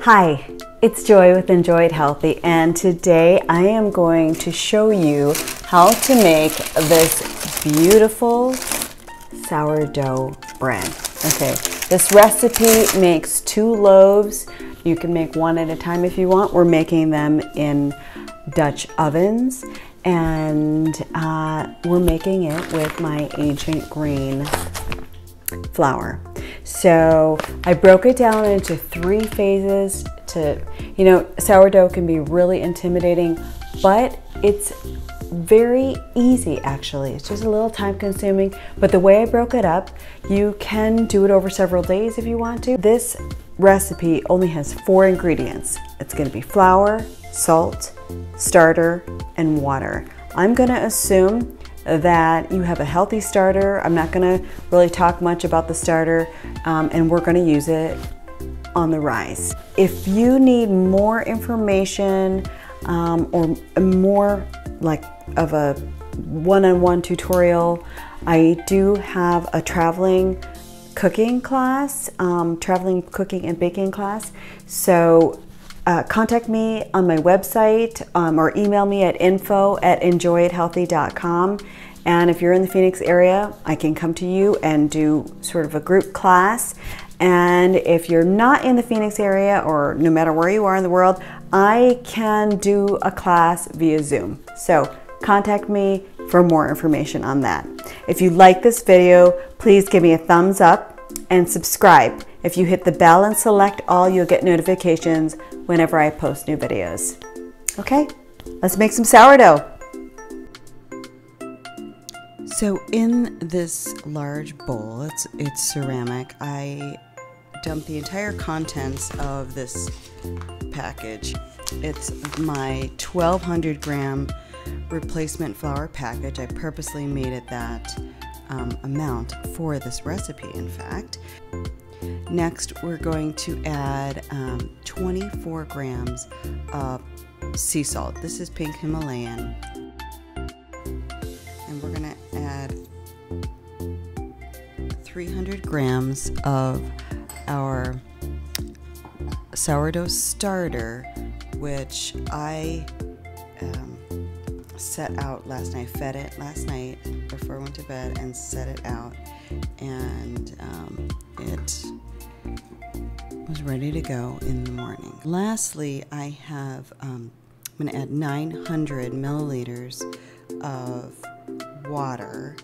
Hi, it's Joy with Enjoy It Healthy, and today I am going to show you how to make this beautiful sourdough bread. Okay, this recipe makes 2 loaves. You can make one at a time if you want. We're making them in Dutch ovens, and we're making it with my ancient grain flour. So I broke it down into 3 phases. Sourdough can be really intimidating, but it's very easy actually. It's just a little time consuming, but the way I broke it up, you can do it over several days if you want to. This recipe only has 4 ingredients. It's going to be flour, salt, starter, and water. I'm going to assume that you have a healthy starter. I'm not going to really talk much about the starter, and we're going to use it on the rise. If you need more information or more like of a one-on-one tutorial, I do have a traveling cooking class, traveling cooking and baking class. So contact me on my website or email me at info@enjoyithealthy.com. And if you're in the Phoenix area, I can come to you and do sort of a group class. And if you're not in the Phoenix area, or no matter where you are in the world, I can do a class via Zoom. So contact me for more information on that. If you like this video, please give me a thumbs up and subscribe. If you hit the bell and select all, you'll get notifications whenever I post new videos. Okay, let's make some sourdough. So in this large bowl, it's ceramic, I dumped the entire contents of this package. It's my 1,200 gram replacement flour package. I purposely made it that amount for this recipe, in fact. Next, we're going to add 24 grams of sea salt. This is pink Himalayan. And we're going to add 300 grams of our sourdough starter, which I set out last night. Fed it last night before I went to bed and set it out, and it was ready to go in the morning. Lastly, I have I'm going to add 900 milliliters of water,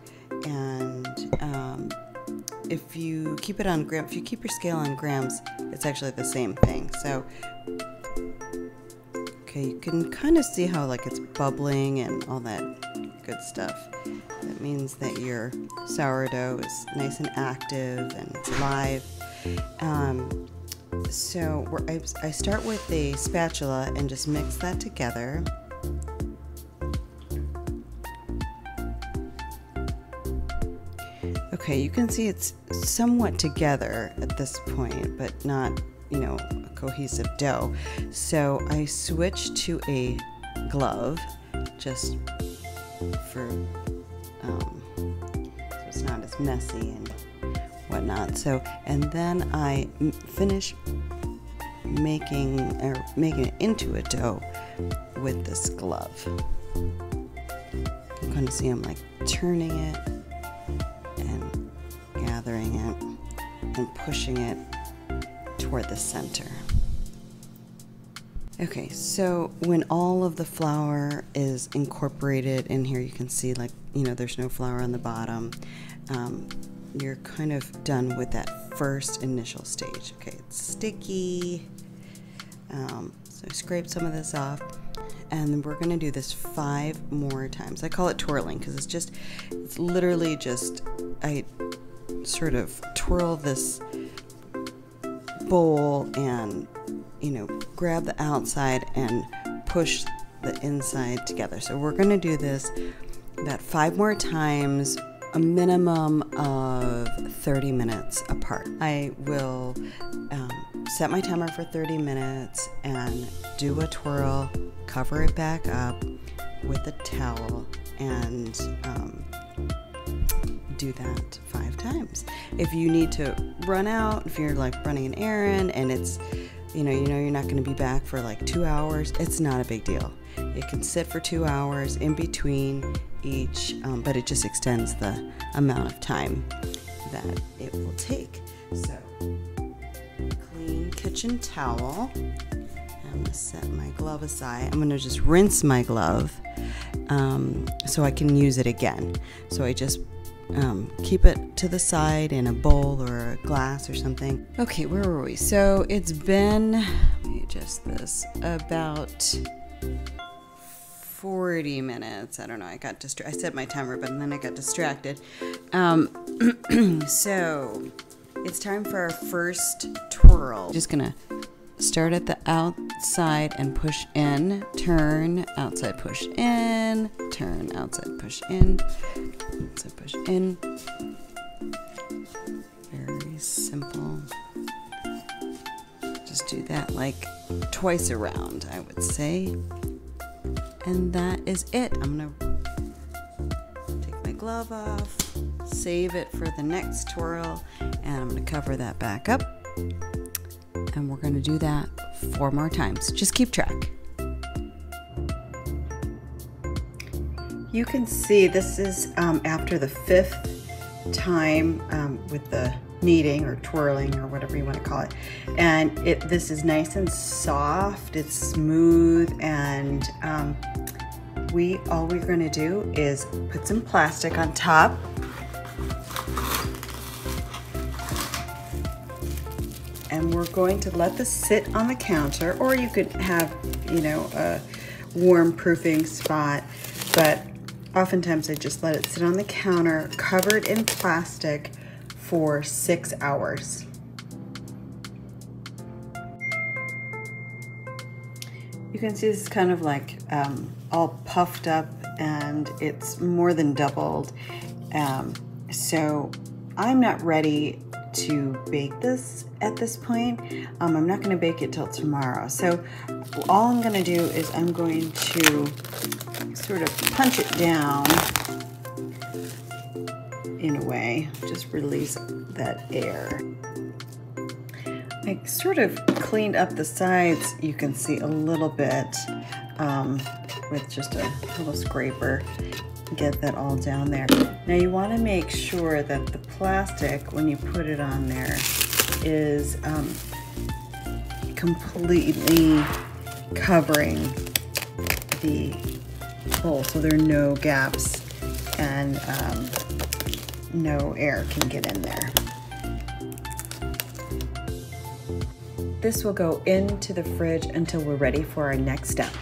and if you keep it on grams, if you keep your scale on grams, it's actually the same thing. So okay, you can kind of see how like it's bubbling and all that good stuff. That means that your sourdough is nice and active and it's alive. So I start with a spatula and just mix that together. Okay, you can see it's somewhat together at this point, but not, a cohesive dough. So I switched to a glove just for, so it's not as messy and whatnot. So, and then I finish making it into a dough with this glove. You kind of see I'm like turning it and gathering it and pushing it toward the center. Okay, so when all of the flour is incorporated in here, you can see there's no flour on the bottom. You're kind of done with that first initial stage. Okay, it's sticky. So I scrape some of this off, and then we're going to do this 5 more times. I call it twirling because it's literally just, I sort of twirl this bowl and, grab the outside and push the inside together. So we're going to do this about 5 more times, a minimum of 30 minutes apart. I will set my timer for 30 minutes and do a twirl, cover it back up with a towel, and do that 5 times. If you need to run out, if you're like running an errand and it's you know you're not going to be back for like 2 hours, it's not a big deal. It can sit for 2 hours in between each, but it just extends the amount of time that it will take. So, clean kitchen towel. I'm going to set my glove aside. I'm going to just rinse my glove so I can use it again. So I just keep it to the side in a bowl or a glass or something. Okay, where were we? So it's been, let me adjust this, about 40 minutes. I don't know, I set my timer, but then I got distracted. So it's time for our first twirl. Just gonna start at the outside and push in, turn, outside, push in, turn, outside, push in, outside, push in. Very simple. Just do that like twice around, I would say. And that is it. I'm gonna take my glove off, save it for the next twirl, and I'm gonna cover that back up. And we're going to do that 4 more times. Just keep track. You can see this is after the 5th time with the kneading or twirling or whatever you want to call it. And this is nice and soft, it's smooth, and all we're going to do is put some plastic on top. And we're going to let this sit on the counter, or you could have, a warm proofing spot, but oftentimes I just let it sit on the counter covered in plastic for 6 hours. You can see this is kind of like all puffed up, and it's more than doubled. So I'm not ready to bake this at this point. I'm not going to bake it till tomorrow. So all I'm going to do is I'm going to sort of punch it down in a way, just release that air. I sort of cleaned up the sides, you can see a little bit with just a little scraper. Get that all down there. Now you want to make sure that the plastic, when you put it on there, is completely covering the hole, so there are no gaps and no air can get in there. This will go into the fridge until we're ready for our next step.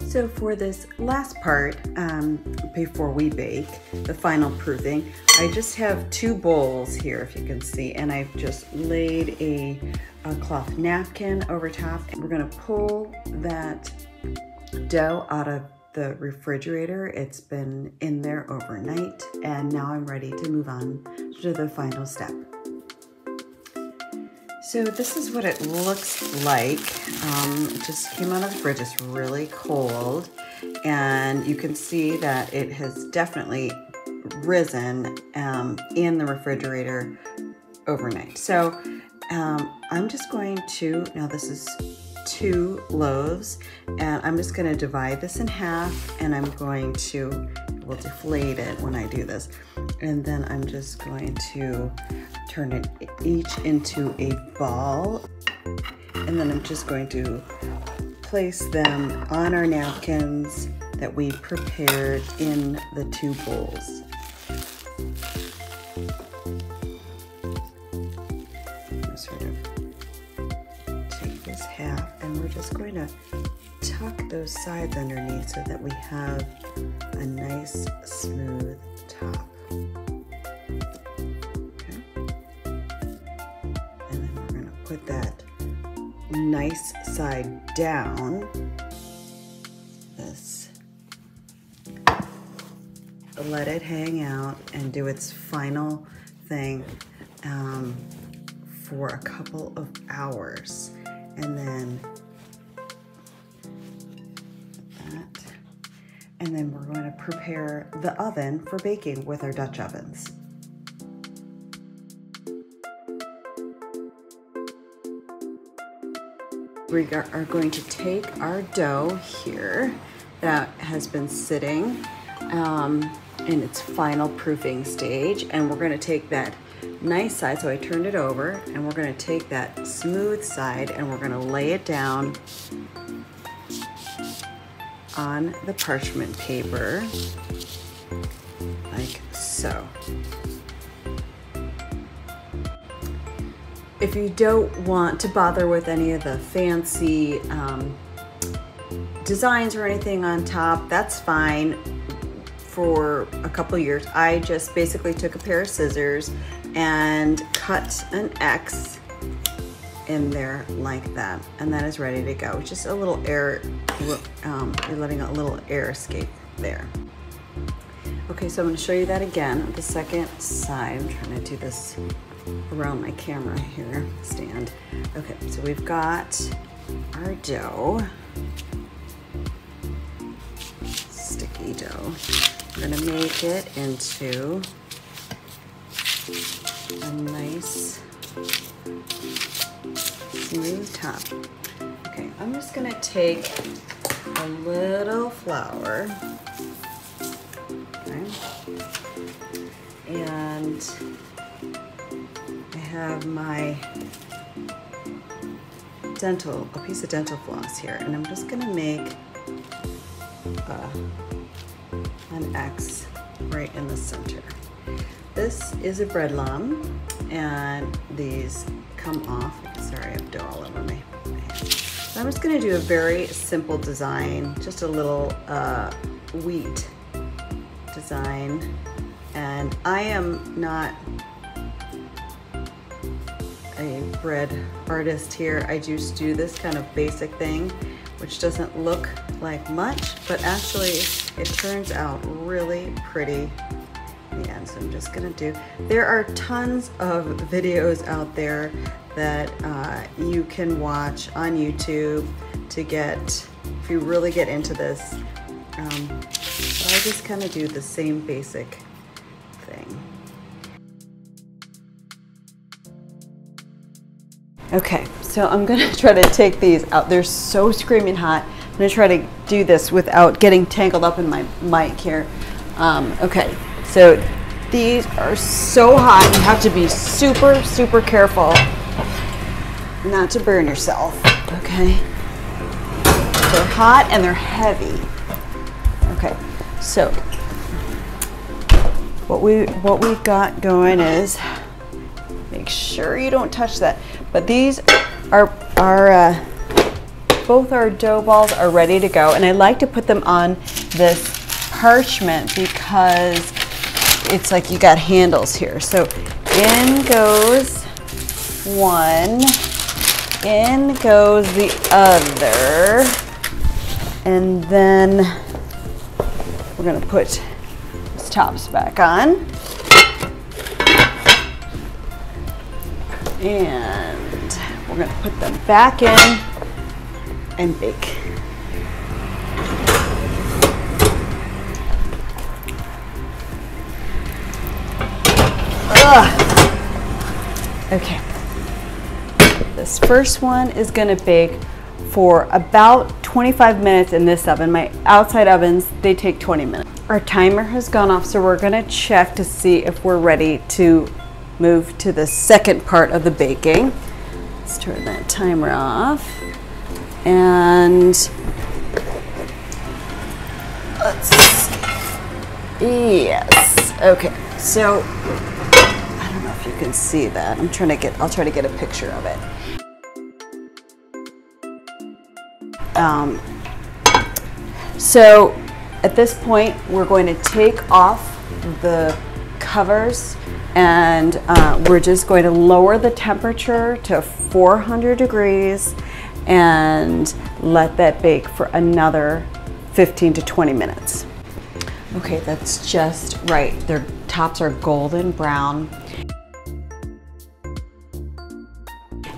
So for this last part, before we bake, the final proofing, I just have 2 bowls here, if you can see, and I've just laid a cloth napkin over top. We're gonna pull that dough out of the refrigerator. It's been in there overnight, and now I'm ready to move on to the final step. So this is what it looks like. It just came out of the fridge. It's really cold, and you can see that it has definitely risen in the refrigerator overnight. So I'm just going to, now this is 2 loaves, and I'm just going to divide this in half, and I'm going to, we'll deflate it when I do this, and then I'm just going to turn it each into a ball, and then I'm just going to place them on our napkins that we prepared in the 2 bowls. I'm sort of take this half, and we're just going to tuck those sides underneath so that we have a nice smooth top. Okay. And then we're going to put that nice side down. This. Let it hang out and do its final thing for a couple of hours, and then that, and then we're going to prepare the oven for baking with our Dutch ovens. we are going to take our dough here that has been sitting in its final proofing stage, and we're going to take that nice side, so I turned it over, and we're going to take that smooth side and we're going to lay it down on the parchment paper like so. If you don't want to bother with any of the fancy designs or anything on top, that's fine. For a couple years, I just basically took a pair of scissors and cut an X in there like that, and that is ready to go. Just a little air, you're letting a little air escape there. Okay, so I'm going to show you that again on the second side. I'm trying to do this around my camera here, stand. Okay, so we've got our dough, sticky dough. We're going to make it into a nice smooth top. Okay, I'm just going to take a little flour, okay, and I have my a piece of dental floss here, and I'm just going to make an X right in the center. This is a bread lump, and these come off. Sorry, I have dough all over my hand. So I'm just going to do a very simple design, just a little wheat design, and I am not a bread artist here. I just do this kind of basic thing, which doesn't look like much, but actually it turns out really pretty in the end. So I'm just gonna do, there are tons of videos out there that you can watch on YouTube to get, if you really get into this. But I just kind of do the same basic thing. Okay, so I'm gonna try to take these out. They're so screaming hot. I'm gonna try to do this without getting tangled up in my mic here. Okay, so these are so hot. You have to be super, super careful not to burn yourself, okay? They're hot and they're heavy. Okay, so what we've got going is, make sure you don't touch that. But these are both our dough balls are ready to go, and I like to put them on this parchment because it's like you got handles here. So in goes one, in goes the other, and then we're gonna put these tops back on. And we're gonna put them back in and bake. Okay, this first one is gonna bake for about 25 minutes in this oven. My outside ovens, they take 20 minutes. Our timer has gone off, so we're gonna check to see if we're ready to move to the second part of the baking. Let's turn that timer off, and let's see. Yes, okay, so I don't know if you can see that. I'll try to get a picture of it. So at this point, we're going to take off the covers, and we're just going to lower the temperature to 400 degrees and let that bake for another 15 to 20 minutes. Okay, that's just right. Their tops are golden brown.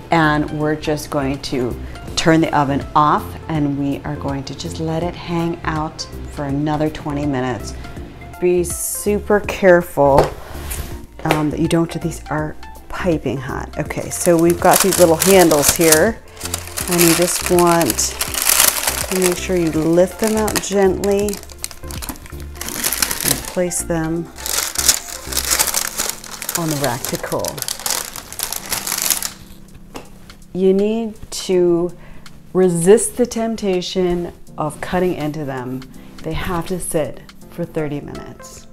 And we're just going to turn the oven off, and we are going to just let it hang out for another 20 minutes. Be super careful that you don't, these are piping hot. Okay, so we've got these little handles here, And you just want to make sure you lift them out gently and place them on the rack to cool. You need to resist the temptation of cutting into them. They have to sit for 30 minutes.